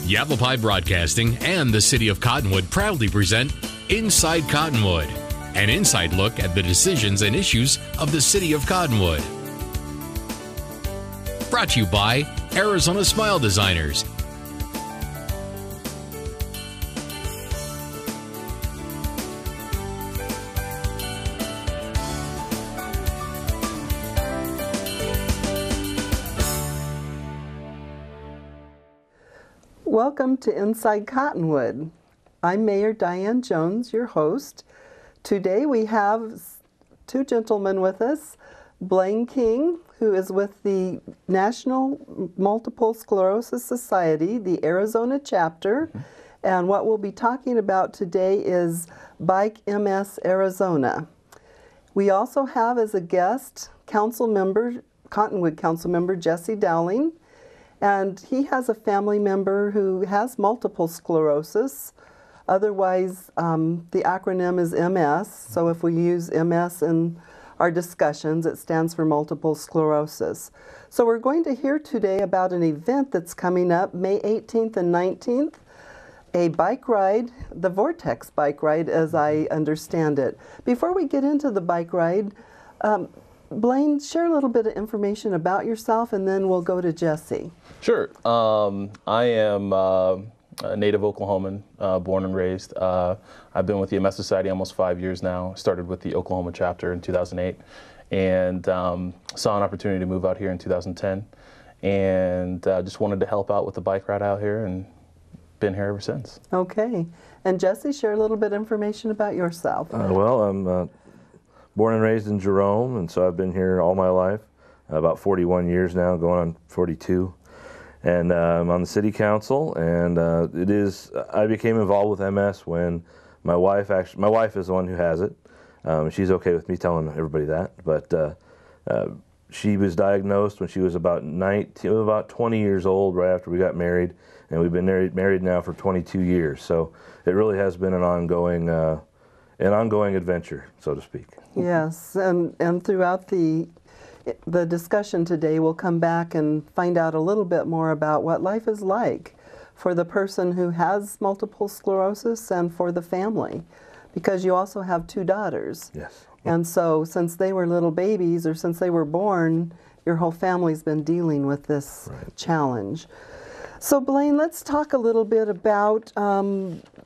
Yavapai Broadcasting and the City of Cottonwood proudly present Inside Cottonwood, an inside look at the decisions and issues of the City of Cottonwood. Brought to you by Arizona Smile Designers. Welcome to Inside Cottonwood. I'm Mayor Diane Jones, your host. Today we have two gentlemen with us, Blaine King, who is with the National Multiple Sclerosis Society, the Arizona chapter, and what we'll be talking about today is Bike MS Arizona. We also have as a guest Cottonwood Council Member Jesse Dowling, and he has a family member who has multiple sclerosis. Otherwise, the acronym is MS, so if we use MS in our discussions, it stands for multiple sclerosis. So we're going to hear today about an event that's coming up May 18th and 19th, a bike ride, the Vortex bike ride as I understand it. Before we get into the bike ride, Blaine, share a little bit of information about yourself and then we'll go to Jesse. Sure. I am a native Oklahoman, born and raised. I've been with the MS Society almost 5 years now. Started with the Oklahoma chapter in 2008 and saw an opportunity to move out here in 2010 and just wanted to help out with the bike ride out here and been here ever since. Okay. And Jesse, share a little bit of information about yourself. Well, I'm born and raised in Jerome, and so I've been here all my life, about 41 years now, going on 42. And I'm on the city council, and I became involved with MS when my wife is the one who has it. She's okay with me telling everybody that, but she was diagnosed when she was about 20 years old, right after we got married, and we've been married now for 22 years. So it really has been an ongoing adventure, so to speak. Yes, and throughout the discussion today, we'll come back and find out a little bit more about what life is like for the person who has multiple sclerosis and for the family, because you also have two daughters. Yes. And so since they were little babies or since they were born, your whole family's been dealing with this challenge. So Blaine, let's talk a little bit about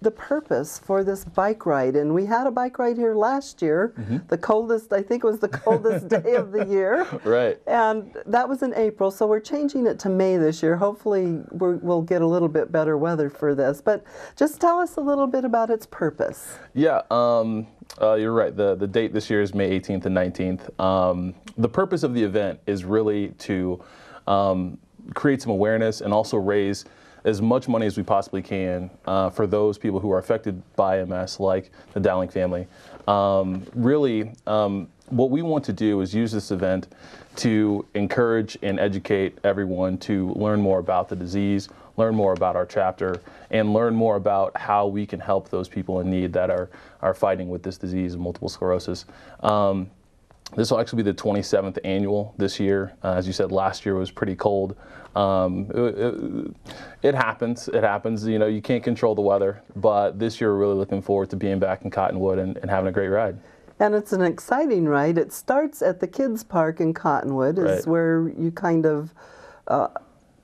the purpose for this bike ride. And we had a bike ride here last year, the coldest, I think it was the coldest day of the year. Right. And that was in April, so we're changing it to May this year. Hopefully we'll get a little bit better weather for this. But just tell us a little bit about its purpose. Yeah, you're right. The date this year is May 18th and 19th. The purpose of the event is really to create some awareness and also raise as much money as we possibly can for those people who are affected by MS, like the Dowling family. Really, what we want to do is use this event to encourage and educate everyone to learn more about the disease, learn more about our chapter, and learn more about how we can help those people in need that are fighting with this disease of multiple sclerosis. This will actually be the 27th annual this year. As you said, last year was pretty cold. It happens. It happens. You know, you can't control the weather. But this year, we're really looking forward to being back in Cottonwood and having a great ride. And it's an exciting ride. It starts at the Kids Park in Cottonwood, is where you kind of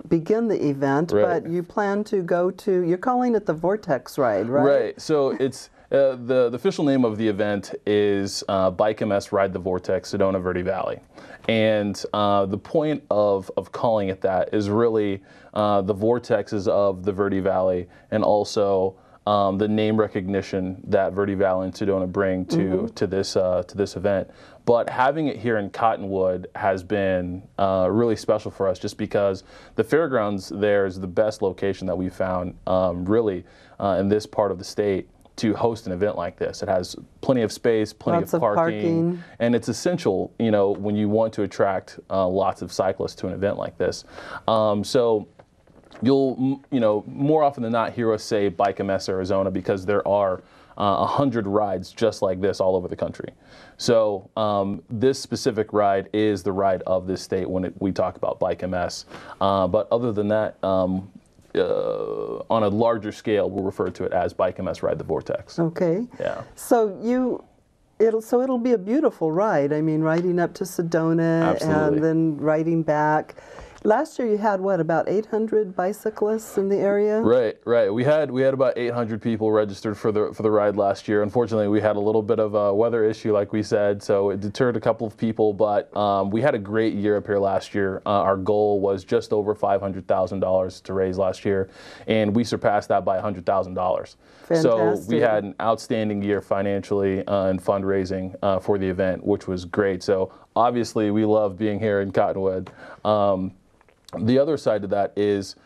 begin the event. But you plan to go to, you're calling it the Vortex ride, right? Right. So it's the official name of the event is Bike MS Ride the Vortex Sedona Verde Valley. And the point of calling it that is really the vortexes of the Verde Valley and also the name recognition that Verde Valley and Sedona bring to this event. But having it here in Cottonwood has been really special for us just because the fairgrounds there is the best location that we found really in this part of the state to host an event like this. It has plenty of space, plenty of parking, and it's essential, you know, when you want to attract lots of cyclists to an event like this. So you'll, you know, more often than not hear us say Bike MS Arizona because there are 100 rides just like this all over the country. So this specific ride is the ride of this state when we talk about Bike MS. But other than that, on a larger scale, we'll refer to it as Bike MS Ride the Vortex. Okay. Yeah. So it'll be a beautiful ride. I mean, riding up to Sedona Absolutely. and then riding back. Last year you had what, about 800 bicyclists in the area? Right. We had about 800 people registered for the ride last year. Unfortunately, we had a little bit of a weather issue, like we said, so it deterred a couple of people. But we had a great year up here last year. Our goal was just over $500,000 to raise last year, and we surpassed that by $100,000. So we had an outstanding year financially and fundraising for the event, which was great. So obviously, we love being here in Cottonwood. The other side of that is,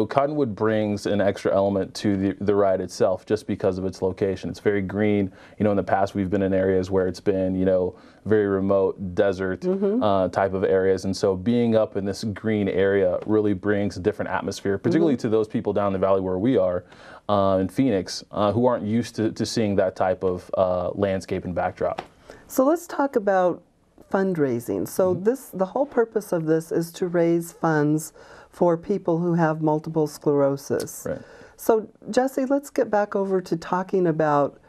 Cottonwood brings an extra element to the ride itself just because of its location. It's very green. In the past we've been in areas where it's been, very remote desert type of areas. And so being up in this green area really brings a different atmosphere, particularly to those people down the valley where we are in Phoenix who aren't used to seeing that type of landscape and backdrop. So let's talk about fundraising. So the whole purpose of this is to raise funds for people who have multiple sclerosis. Right. So Jesse, let's get back over to talking about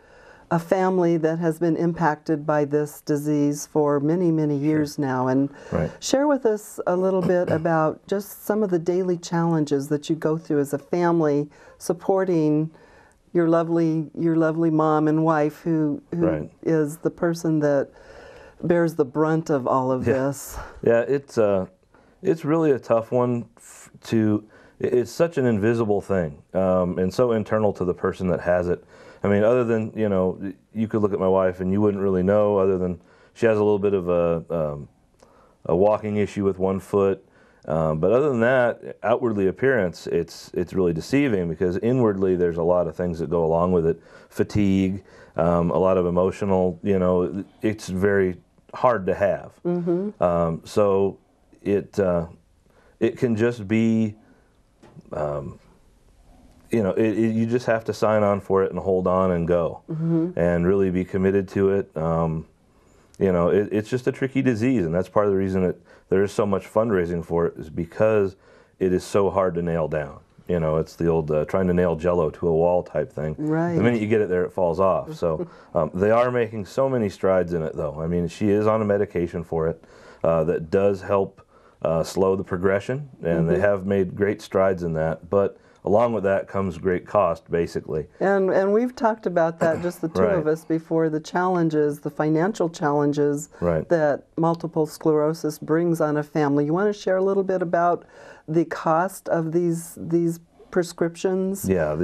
a family that has been impacted by this disease for many, many years now, and share with us a little bit about just some of the daily challenges that you go through as a family supporting your lovely mom and wife who is the person that bears the brunt of all of this. Yeah, it's really a tough one it's such an invisible thing and so internal to the person that has it. I mean, other than, you could look at my wife and you wouldn't really know, other than she has a little bit of a walking issue with one foot. But other than that, outwardly appearance, it's really deceiving because inwardly there's a lot of things that go along with it. Fatigue, a lot of emotional, it's very hard to have. So it can just be, you just have to sign on for it and hold on and go and really be committed to it. It's just a tricky disease, and that's part of the reason that there is so much fundraising for it, is because it is so hard to nail down. It's the old trying to nail Jell-O to a wall type thing. Right. The minute you get it there, it falls off. So they are making so many strides in it, though. I mean, she is on a medication for it that does help slow the progression, and they have made great strides in that. But along with that comes great cost, basically. And we've talked about that, just the two of us, before, the challenges, the financial challenges that multiple sclerosis brings on a family. You want to share a little bit about the cost of these prescriptions? Yeah,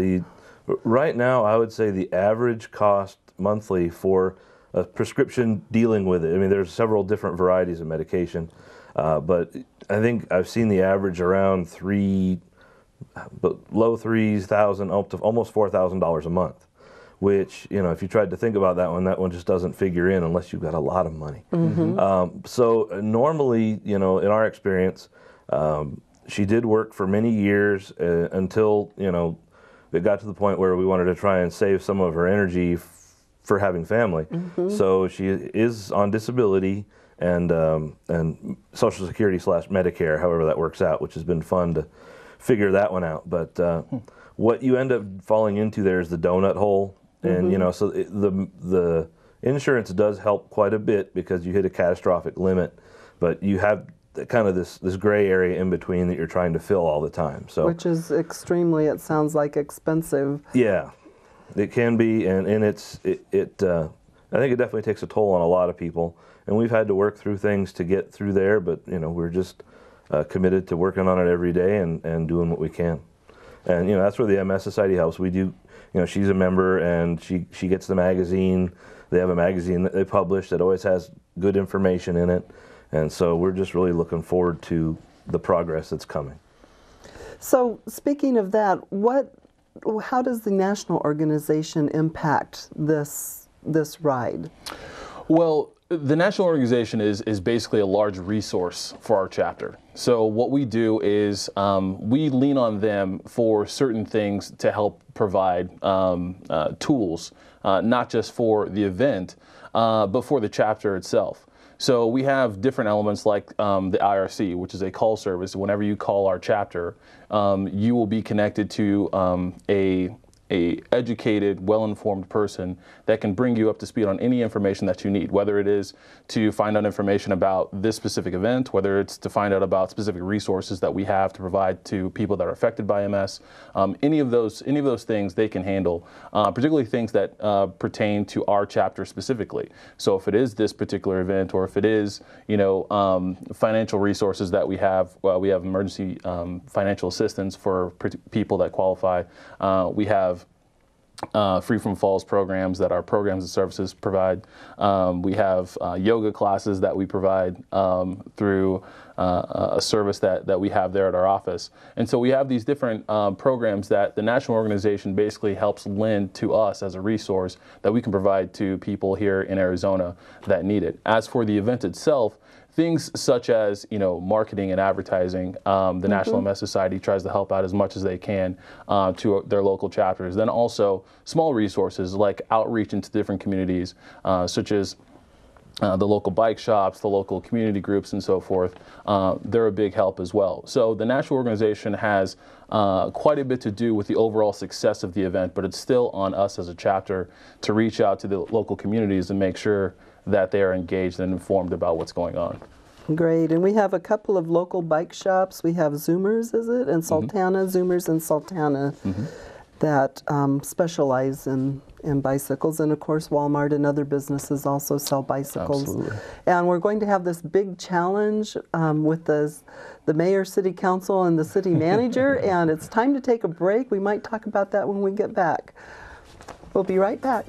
right now I would say the average cost monthly for a prescription dealing with it, I mean, there's several different varieties of medication, but I think I've seen the average around low 3,000 up to almost $4,000 a month, which, if you tried to think about that one just doesn't figure in unless you've got a lot of money. So normally, in our experience, she did work for many years until, it got to the point where we wanted to try and save some of her energy for having family. So she is on disability and Social Security / Medicare, however that works out, which has been fun to figure that one out. But what you end up falling into there is the donut hole, and so the insurance does help quite a bit because you hit a catastrophic limit, but you have kind of this gray area in between that you're trying to fill all the time. So which is extremely, it sounds like, expensive. Yeah, it can be, and I think it definitely takes a toll on a lot of people, and we've had to work through things to get through there, but we're just committed to working on it every day and doing what we can. And that's where the MS Society helps. We do, she's a member, and she gets the magazine. They have a magazine that they publish that always has good information in it, and so we're just really looking forward to the progress that's coming. So speaking of that, how does the national organization impact this ride? Well, the national organization is basically a large resource for our chapter. So what we do is we lean on them for certain things to help provide tools, not just for the event, but for the chapter itself. So we have different elements like the IRC, which is a call service. Whenever you call our chapter, you will be connected to a educated, well-informed person that can bring you up to speed on any information that you need, whether it is to find out information about this specific event, whether it's to find out about specific resources that we have to provide to people that are affected by MS. Any of those things they can handle, particularly things that pertain to our chapter specifically. So if it is this particular event, or if it is, financial resources that we have emergency financial assistance for people that qualify. We have free from falls programs that our programs and services provide. We have yoga classes that we provide through a service that we have there at our office. And so we have these different programs that the national organization basically helps lend to us as a resource that we can provide to people here in Arizona that need it. As for the event itself, things such as, marketing and advertising, the National MS Society tries to help out as much as they can to their local chapters. Then also small resources like outreach into different communities, such as the local bike shops, the local community groups, and so forth. They're a big help as well. So the national organization has quite a bit to do with the overall success of the event, but it's still on us as a chapter to reach out to the local communities and make sure that they are engaged and informed about what's going on. Great, and we have a couple of local bike shops. We have Zoomers, is it, and Sultana, Zoomers and Sultana, that specialize in bicycles, and of course Walmart and other businesses also sell bicycles. Absolutely. And we're going to have this big challenge with the mayor, city council, and the city manager, and it's time to take a break. We might talk about that when we get back. We'll be right back.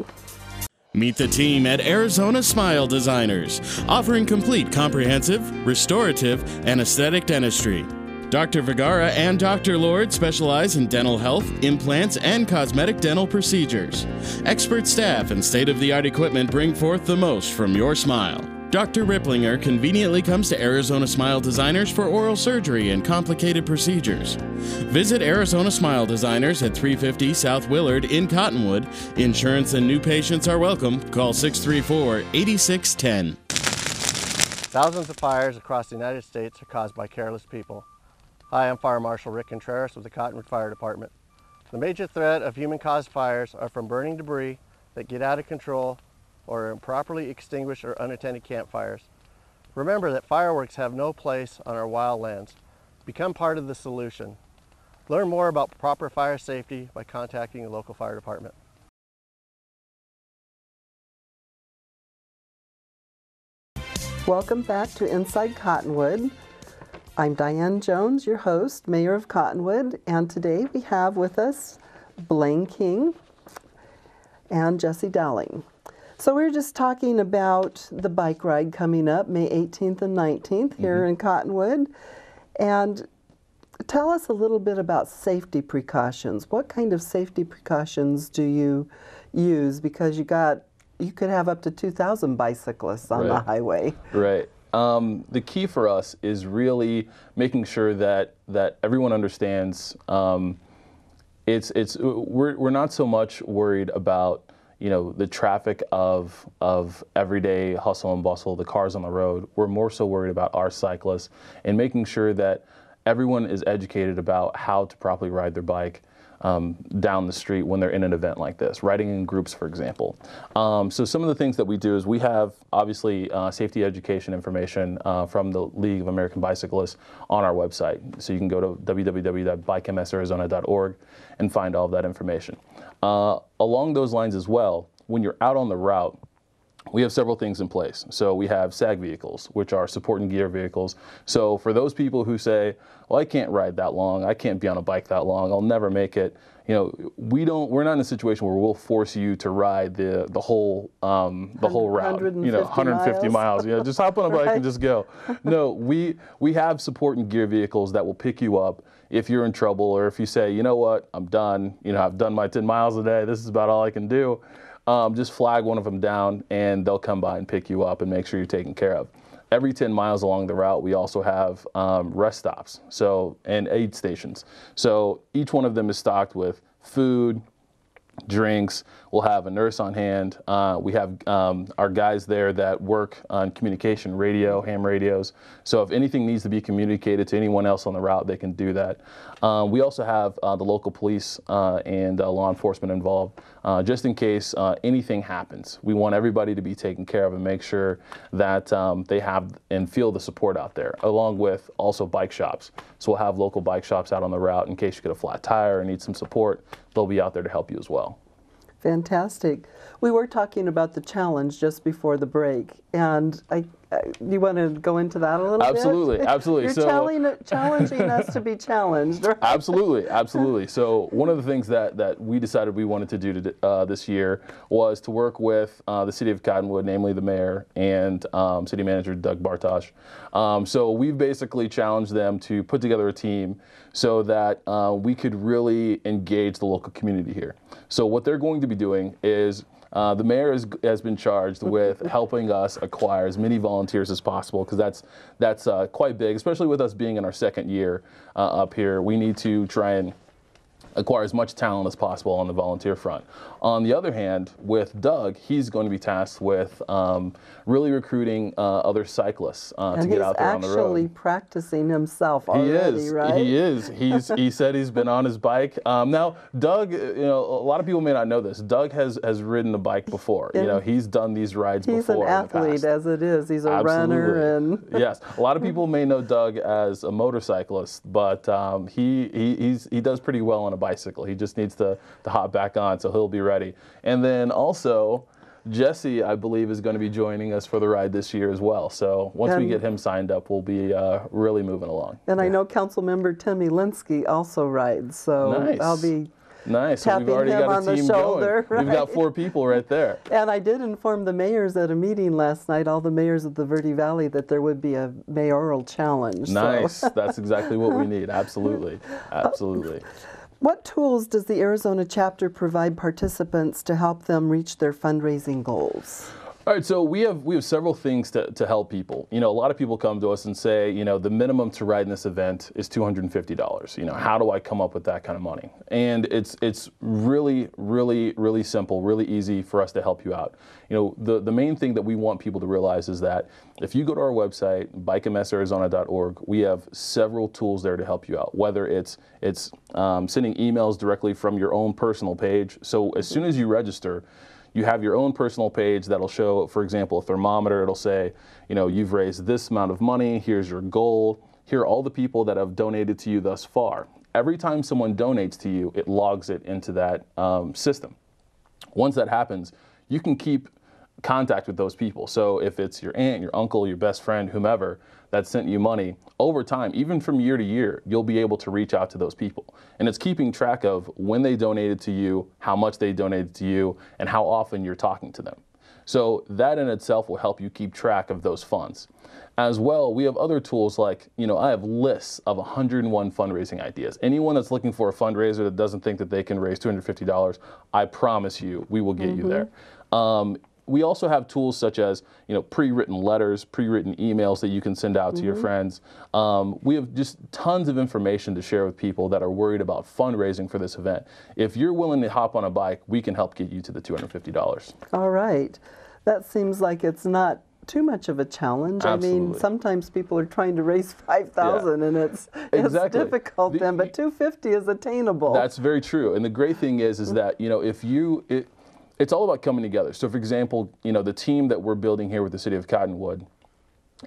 Meet the team at Arizona Smile Designers, offering complete comprehensive, restorative, and aesthetic dentistry. Dr. Vergara and Dr. Lord specialize in dental health, implants, and cosmetic dental procedures. Expert staff and state-of-the-art equipment bring forth the most from your smile. Dr. Ripplinger conveniently comes to Arizona Smile Designers for oral surgery and complicated procedures. Visit Arizona Smile Designers at 350 South Willard in Cottonwood. Insurance and new patients are welcome. Call 634-8610. Thousands of fires across the United States are caused by careless people. Hi, I'm Fire Marshal Rick Contreras with the Cottonwood Fire Department. The major threat of human-caused fires are from burning debris that get out of control or improperly extinguished or unattended campfires. Remember that fireworks have no place on our wild lands. Become part of the solution. Learn more about proper fire safety by contacting the local fire department. Welcome back to Inside Cottonwood. I'm Diane Jones, your host, Mayor of Cottonwood, and today we have with us Blaine King and Jesse Dowling. So we were just talking about the bike ride coming up May 18th and 19th here in Cottonwood. And tell us a little bit about safety precautions. What kind of safety precautions do you use? Because you could have up to 2,000 bicyclists on the highway. Right. The key for us is really making sure that everyone understands we're not so much worried about the traffic of everyday hustle and bustle, the cars on the road. We're more so worried about our cyclists and making sure that everyone is educated about how to properly ride their bike down the street when they're in an event like this, riding in groups, for example. So some of the things that we do is we have, obviously, safety education information from the League of American Bicyclists on our website. So you can go to www.bikemsarizona.org and find all of that information. Along those lines as well, when you're out on the route, we have several things in place. So we have SAG vehicles, which are support and gear vehicles. So for those people who say, well, I can't ride that long, I can't be on a bike that long, I'll never make it. We're not in a situation where we'll force you to ride the whole route, 150 miles. Just hop on a bike and just go. No, we have support and gear vehicles that will pick you up if you're in trouble, or if you say, you know what, I'm done. I've done my 10 miles a day. This is about all I can do. Just flag one of them down and they'll come by and pick you up and make sure you're taken care of. Every 10 miles along the route, we also have rest stops and aid stations. So each one of them is stocked with food, drinks. We'll have a nurse on hand. We have our guys there that work on communication, radio, ham radios. So if anything needs to be communicated to anyone else on the route, they can do that. We also have the local police and law enforcement involved, just in case anything happens. We want everybody to be taken care of and make sure that they have and feel the support out there, along with also bike shops. So we'll have local bike shops out on the route in case you get a flat tire or need some support. They'll be out there to help you as well. Fantastic. We were talking about the challenge just before the break, and you want to go into that a little Absolutely, bit? absolutely. You're challenging us to be challenged, right? Absolutely, absolutely. So one of the things that we decided we wanted to do this year was to work with the City of Cottonwood, namely the mayor and City Manager Doug Bartosh. So we've basically challenged them to put together a team so that we could really engage the local community here. So what they're going to be doing is the mayor has been charged with helping us acquire as many volunteers as possible, because that's quite big, especially with us being in our second year up here. We need to try and acquire as much talent as possible on the volunteer front. On the other hand, with Doug, he's going to be tasked with really recruiting other cyclists to get out there on the road. And he's actually practicing himself already, right? He is. He said he's been on his bike. Now, Doug, a lot of people may not know this. Doug has ridden a bike before. He's done these rides before. He's an athlete as it is. He's a runner. And Yes. A lot of people may know Doug as a motorcyclist, but he does pretty well on a bicycle. He just needs to hop back on, so he'll be ready. And then also, Jesse, I believe, is going to be joining us for the ride this year as well. So once we get him signed up, we'll be really moving along. And I know Councilmember Timmy Linsky also rides, so nice. I'll be nice. tapping So we've already him got on a team the shoulder. going. Right? We've got 4 people right there. And I did inform the mayors at a meeting last night, all the mayors of the Verde Valley, that there would be a mayoral challenge. Nice. So. That's exactly what we need. Absolutely. Absolutely. What tools does the Arizona chapter provide participants to help them reach their fundraising goals? All right, so we have several things to help people. A lot of people come to us and say, the minimum to ride in this event is $250. How do I come up with that kind of money? And it's really, really, really simple, really easy for us to help you out. The main thing that we want people to realize is that if you go to our website, bikemsarizona.org, we have several tools there to help you out, whether it's sending emails directly from your own personal page. So as soon as you register, you have your own personal page that'll show, for example, a thermometer. It'll say, you've raised this amount of money. Here's your goal. Here are all the people that have donated to you thus far. Every time someone donates to you, it logs it into that system. Once that happens, you can keep contact with those people. So if it's your aunt, your uncle, your best friend, whomever that sent you money, over time, even from year to year, you'll be able to reach out to those people. And it's keeping track of when they donated to you, how much they donated to you, and how often you're talking to them. So that in itself will help you keep track of those funds. As well, we have other tools like, I have lists of 101 fundraising ideas. Anyone that's looking for a fundraiser that doesn't think that they can raise $250, I promise you, we will get you there. We also have tools such as, pre-written letters, pre-written emails that you can send out to your friends. We have just tons of information to share with people that are worried about fundraising for this event. If you're willing to hop on a bike, we can help get you to the $250. All right. That seems like it's not too much of a challenge. Absolutely. I mean, sometimes people are trying to raise $5,000 and it's Exactly. difficult then, but $250 is attainable. That's very true. And the great thing is that, it's all about coming together. So for example, the team that we're building here with the City of Cottonwood,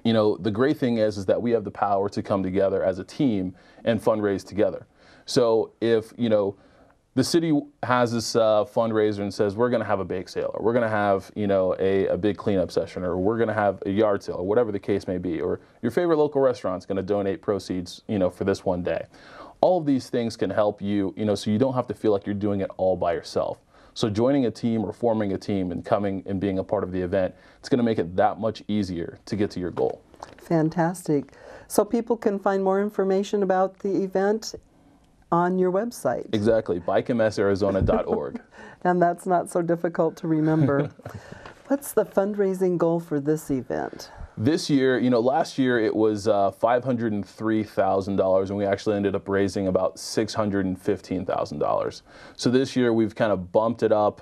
the great thing is that we have the power to come together as a team and fundraise together. So if, the city has this fundraiser and says, we're going to have a bake sale, or we're going to have, a big cleanup session, or we're going to have a yard sale, or whatever the case may be, or your favorite local restaurant's going to donate proceeds, for this one day. All of these things can help you, so you don't have to feel like you're doing it all by yourself. So joining a team or forming a team and coming and being a part of the event, it's going to make it that much easier to get to your goal. Fantastic. So people can find more information about the event on your website. Exactly, bikemsarizona.org. And that's not so difficult to remember. What's the fundraising goal for this event? This year, last year it was $503,000, and we actually ended up raising about $615,000. So this year we've kind of bumped it up.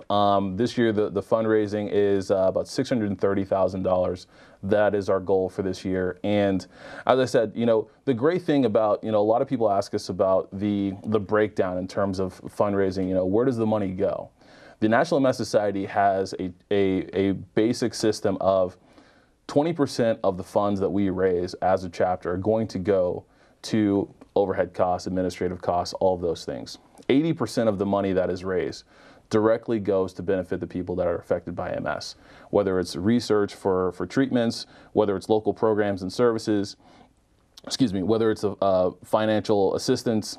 This year the fundraising is about $630,000. That is our goal for this year. And as I said, the great thing about, a lot of people ask us about the breakdown in terms of fundraising. Where does the money go? The National MS Society has a basic system of 20% of the funds that we raise as a chapter are going to go to overhead costs, administrative costs, all of those things. 80% of the money that is raised directly goes to benefit the people that are affected by MS, whether it's research for treatments, whether it's local programs and services, whether it's financial assistance,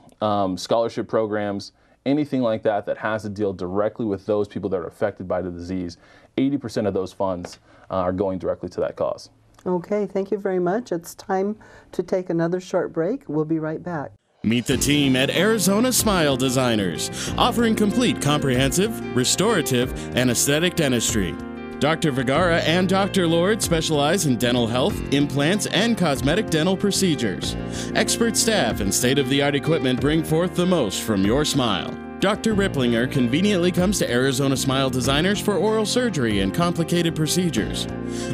scholarship programs, anything like that that has to deal directly with those people that are affected by the disease. 80% of those funds are going directly to that cause. Okay, thank you very much. It's time to take another short break. We'll be right back. Meet the team at Arizona Smile Designers, offering complete comprehensive, restorative, and aesthetic dentistry. Dr. Vergara and Dr. Lord specialize in dental health, implants, and cosmetic dental procedures. Expert staff and state-of-the-art equipment bring forth the most from your smile. Dr. Ripplinger conveniently comes to Arizona Smile Designers for oral surgery and complicated procedures.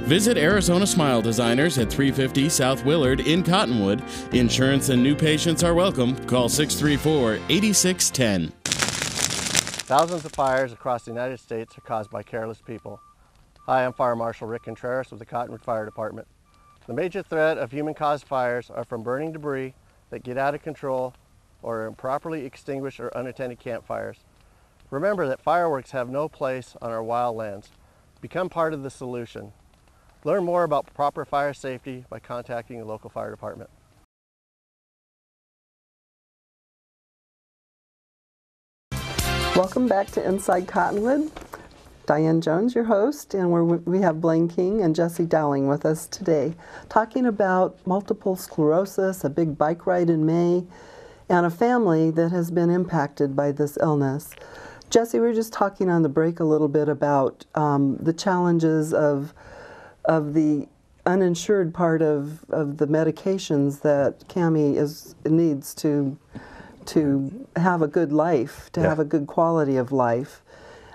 Visit Arizona Smile Designers at 350 South Willard in Cottonwood. Insurance and new patients are welcome. Call 634-8610. Thousands of fires across the United States are caused by careless people. Hi, I'm Fire Marshal Rick Contreras with the Cottonwood Fire Department. The major threat of human-caused fires are from burning debris that get out of control or improperly extinguished or unattended campfires. Remember that fireworks have no place on our wild lands. Become part of the solution. Learn more about proper fire safety by contacting your local fire department. Welcome back to Inside Cottonwood. Diane Jones, your host, and we have Blaine King and Jesse Dowling with us today, talking about multiple sclerosis, a big bike ride in May, and a family that has been impacted by this illness. Jesse, we were just talking on the break a little bit about the challenges of the uninsured part of the medications that Cammie needs to have a good life, to have a good quality of life.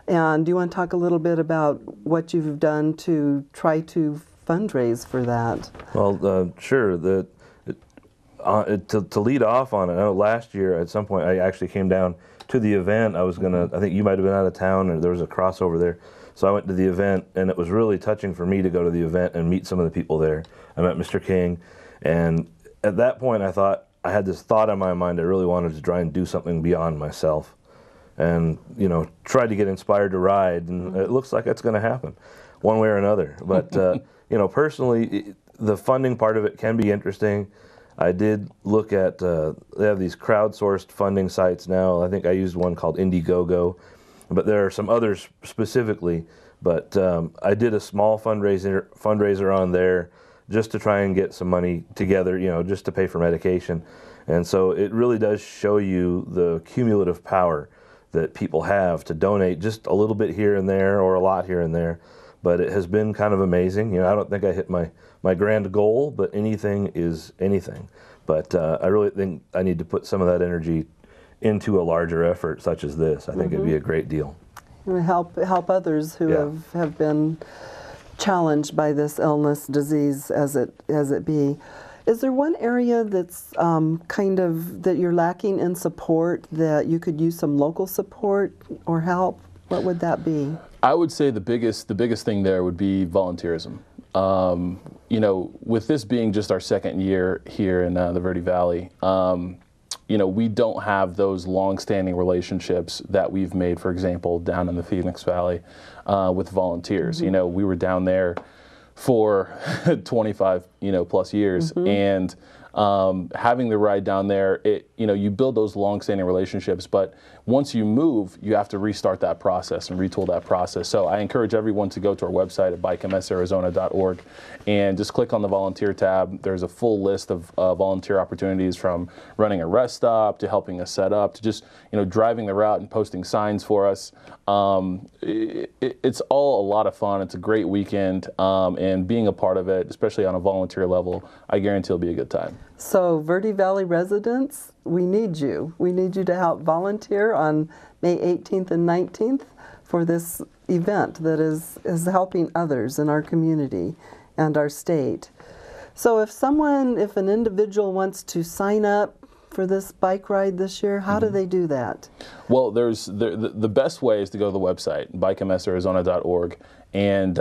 And do you want to talk a little bit about what you've done to try to fundraise for that? Well, sure. To lead off on it, I know last year at some point I actually came down to the event. I think you might have been out of town, or there was a crossover there. So I went to the event, and it was really touching for me to go to the event and meet some of the people there. I met Mr. King, and at that point I had this thought in my mind. I really wanted to try and do something beyond myself, and tried to get inspired to ride, and it looks like that's going to happen one way or another. But personally, the funding part of it can be interesting. I did look at, they have these crowdsourced funding sites now. I think I used one called Indiegogo, but there are some others specifically. But I did a small fundraiser on there just to try and get some money together, just to pay for medication. And so it really does show you the cumulative power that people have to donate just a little bit here and there or a lot here and there. But it has been kind of amazing. I don't think I hit my grand goal, but anything is anything. But I really think I need to put some of that energy into a larger effort such as this. I think it'd be a great deal. Help others who have been challenged by this illness, disease, as it be. Is there one area that's that you're lacking in support, that you could use some local support or help? What would that be? I would say the biggest thing there would be volunteerism. With this being just our second year here in the Verde Valley, we don't have those long-standing relationships that we've made, for example, down in the Phoenix Valley with volunteers. Mm-hmm. We were down there for 25 plus years, and having the ride down there, you build those long-standing relationships, but once you move, you have to restart that process and retool that process. So I encourage everyone to go to our website at bikemsarizona.org and just click on the volunteer tab. There's a full list of volunteer opportunities, from running a rest stop to helping us set up to just driving the route and posting signs for us. It's all a lot of fun. It's a great weekend, and being a part of it, especially on a volunteer level, I guarantee it'll be a good time. So Verde Valley residents, we need you. We need you to help volunteer on May 18th and 19th for this event that is helping others in our community and our state. So if an individual wants to sign up for this bike ride this year, how do they do that? Well, the best way is to go to the website, bikemsarizona.org, and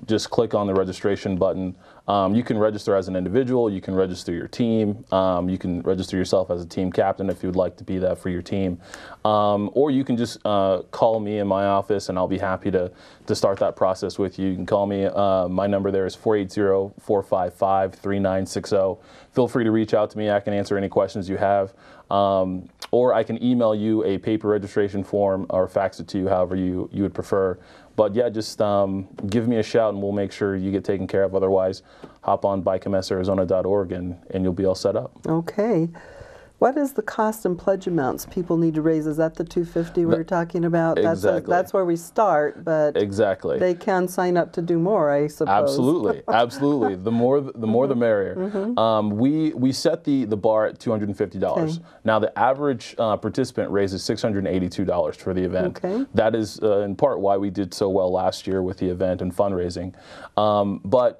just click on the registration button. You can register as an individual, you can register your team, you can register yourself as a team captain if you would like to be that for your team, or you can just call me in my office and I'll be happy to start that process with you. You can call me, my number there is 480-455-3960. Feel free to reach out to me, I can answer any questions you have. Or I can email you a paper registration form or fax it to you, however you would prefer. But yeah, just give me a shout and we'll make sure you get taken care of. Otherwise, hop on bikemsarizona.org and you'll be all set up. Okay. What is the cost and pledge amounts people need to raise? Is that the $250 we were talking about? Exactly. That's where we start, but exactly. They can sign up to do more, I suppose. Absolutely, absolutely. The more the merrier. We set the bar at $250. Okay. Now the average participant raises $682 for the event. Okay. That is in part why we did so well last year with the event and fundraising. But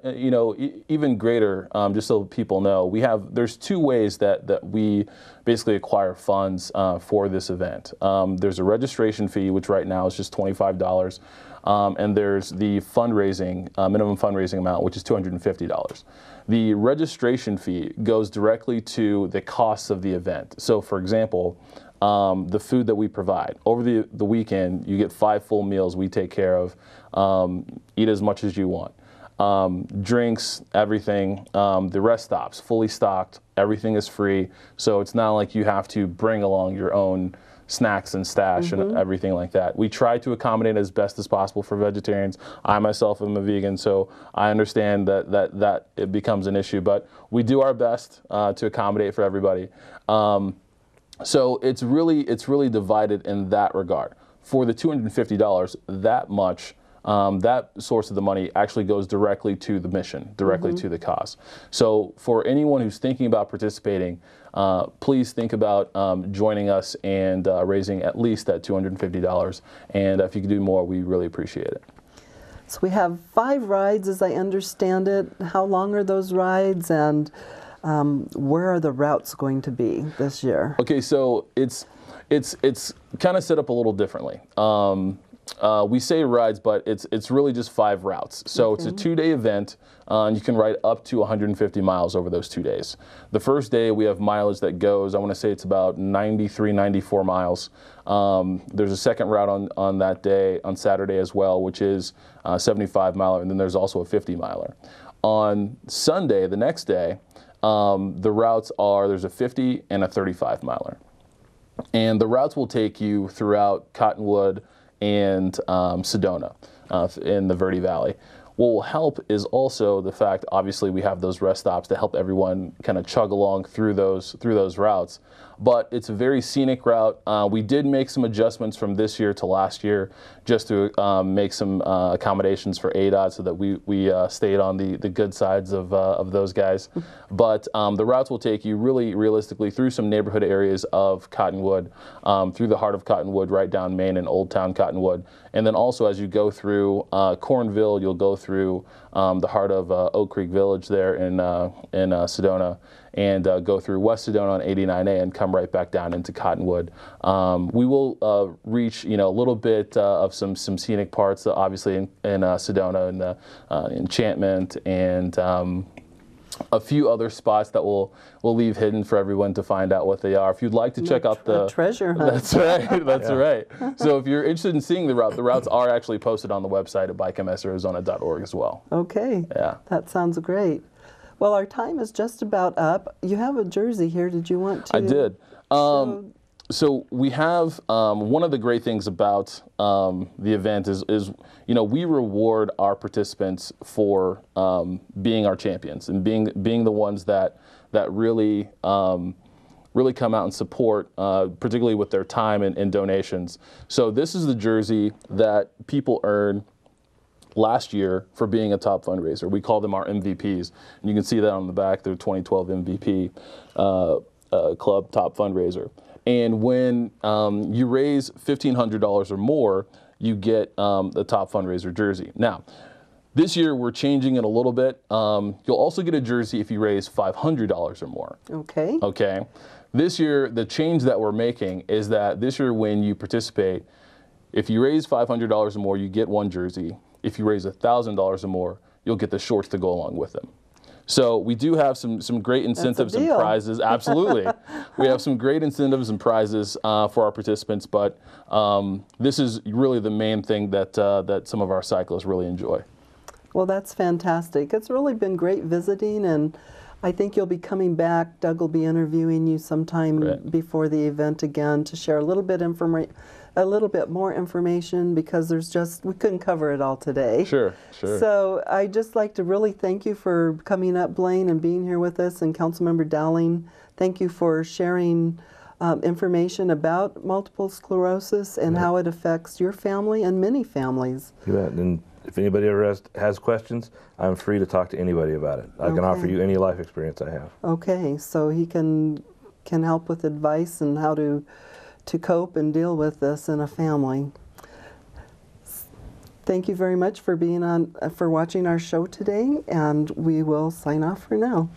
even greater, just so people know, there's two ways that we basically acquire funds for this event. There's a registration fee, which right now is just $25, and there's the fundraising, minimum fundraising amount, which is $250. The registration fee goes directly to the costs of the event. So for example, the food that we provide. Over the weekend, you get 5 full meals we take care of. Eat as much as you want. Drinks, everything, the rest stops, fully stocked, everything is free, so it's not like you have to bring along your own snacks and stash and everything like that. We try to accommodate as best as possible for vegetarians. I myself am a vegan, so I understand that it becomes an issue, but we do our best to accommodate for everybody. So it's really divided in that regard. For the $250, that much, that source of the money actually goes directly to the mission, directly to the cause. So for anyone who's thinking about participating, please think about joining us and raising at least that $250. And if you could do more, we really appreciate it. So we have 5 rides, as I understand it. How long are those rides, and where are the routes going to be this year? Okay, so it's kind of set up a little differently. We say rides, but it's really just 5 routes. So it's a 2-day event, and you can ride up to 150 miles over those 2 days. The first day we have mileage that goes, I want to say it's about 93, 94 miles. There's a second route on that day, on Saturday as well, which is 75 miler, and then there's also a 50 miler. On Sunday, the next day, the routes are, there's a 50 and a 35 miler. And the routes will take you throughout Cottonwood and Sedona in the Verde Valley. What will help is also the fact, obviously, we have those rest stops to help everyone kind of chug along through those routes. But it's a very scenic route. We did make some adjustments from this year to last year just to make some accommodations for ADOT so that we stayed on the good sides of those guys. But the routes will take you really realistically through some neighborhood areas of Cottonwood, through the heart of Cottonwood, right down Main and Old Town Cottonwood. And then also as you go through Cornville, you'll go through the heart of Oak Creek Village there in Sedona, and go through West Sedona on 89A and come right back down into Cottonwood. We will reach a little bit of some scenic parts, obviously in Sedona, and Enchantment, and a few other spots that we'll leave hidden for everyone to find out what they are. If you'd like to check out the treasure hunt. That's right. That's right. So if you're interested in seeing the routes are actually posted on the website at bikemsarizona.org as well. Okay. Yeah. That sounds great. Well, our time is just about up. You have a jersey here. Did you want to? I did. So we have one of the great things about the event is we reward our participants for being our champions and being the ones that really really come out and support, particularly with their time and donations. So this is the jersey that people earned last year for being a top fundraiser. We call them our MVPs, and you can see that on the back. They're 2012 MVP Club Top Fundraiser. And when you raise $1,500 or more, you get the top fundraiser jersey. Now, this year we're changing it a little bit. You'll also get a jersey if you raise $500 or more. Okay. Okay. This year, the change that we're making is that this year when you participate, if you raise $500 or more, you get one jersey. If you raise $1,000 or more, you'll get the shorts to go along with them. So we do have some great incentives and prizes. Absolutely. We have some great incentives and prizes for our participants, but this is really the main thing that some of our cyclists really enjoy. Well, that's fantastic. It's really been great visiting, and I think you'll be coming back. Doug will be interviewing you sometime before the event again to share a little bit more information, because we couldn't cover it all today. Sure. So I'd just like to really thank you for coming up, Blaine, and being here with us, and Councilmember Dowling, thank you for sharing information about multiple sclerosis and how it affects your family and many families. You bet. And if anybody ever has questions, I'm free to talk to anybody about it. I can offer you any life experience I have. Okay, so he can help with advice and how to cope and deal with this in a family. Thank you very much for being for watching our show today, and we will sign off for now.